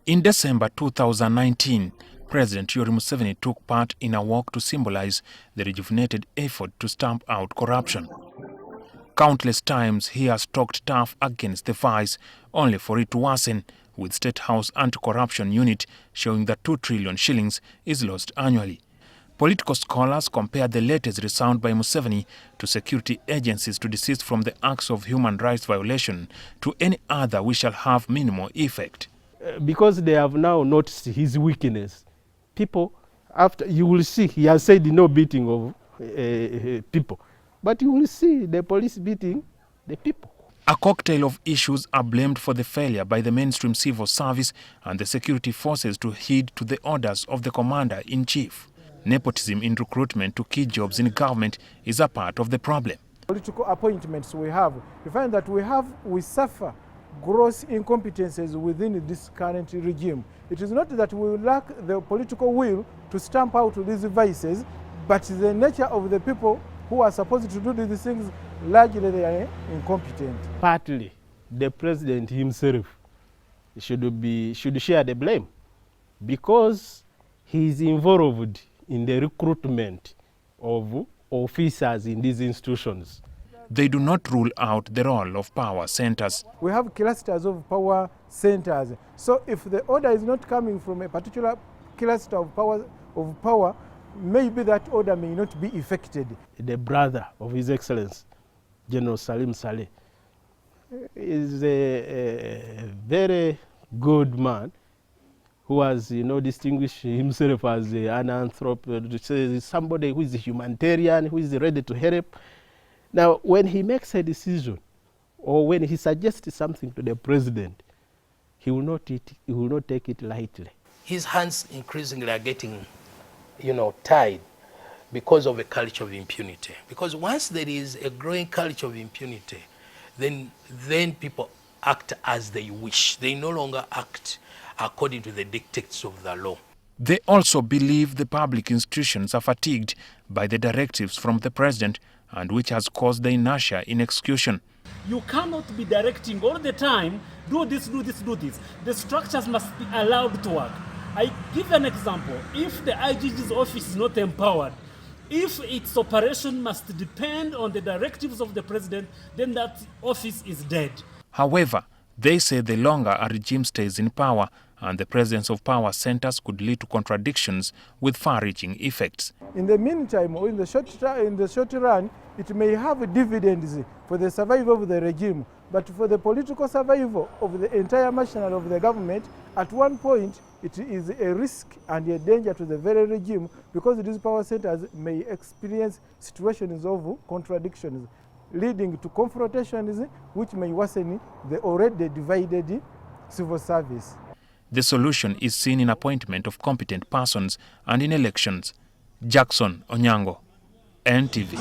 In December 2019, President Museveni took part in a walk to symbolize the rejuvenated effort to stamp out corruption. Countless times he has talked tough against the vice, only for it to worsen, with State House Anti-Corruption Unit showing that 2 trillion shillings is lost annually. Political scholars compare the latest resound by Museveni to security agencies to desist from the acts of human rights violation to any other which shall have minimal effect. Because they have now noticed his weakness, people, after you will see, he has said no beating of people, but you will see the police beating the people. A cocktail of issues are blamed for the failure by the mainstream civil service and the security forces to heed to the orders of the commander-in-chief. Nepotism in recruitment to key jobs in government is a part of the problem. Political appointments we have, we find that we suffer gross incompetences within this current regime. It is not that we lack the political will to stamp out these vices, but the nature of the people who are supposed to do these things, largely they are incompetent. Partly, the president himself should share the blame, because he is involved in the recruitment of officers in these institutions. They do not rule out the role of power centers. We have clusters of power centers. So if the order is not coming from a particular cluster of power, maybe that order may not be effected. The brother of His Excellency, General Salim Saleh, is a very good man who has, distinguished himself as an anthropologist, somebody who is a humanitarian, who is ready to help. Now, when he makes a decision, or when he suggests something to the president, he will not take it lightly. His hands increasingly are getting, tied because of a culture of impunity. Because once there is a growing culture of impunity, then people act as they wish. They no longer act according to the dictates of the law. They also believe the public institutions are fatigued by the directives from the president, and which has caused the inertia in execution. You cannot be directing all the time, do this, do this, do this. The structures must be allowed to work. I give an example. If the IGG's office is not empowered, if its operation must depend on the directives of the president, then that office is dead. However, they say the longer a regime stays in power, and the presence of power centers could lead to contradictions with far-reaching effects. In the meantime, or in the short run, it may have dividends for the survival of the regime, but for the political survival of the entire machinery of the government, at one point, it is a risk and a danger to the very regime, because these power centers may experience situations of contradictions, leading to confrontations which may worsen the already divided civil service. The solution is seen in appointment of competent persons and in elections. Jackson Onyango, NTV.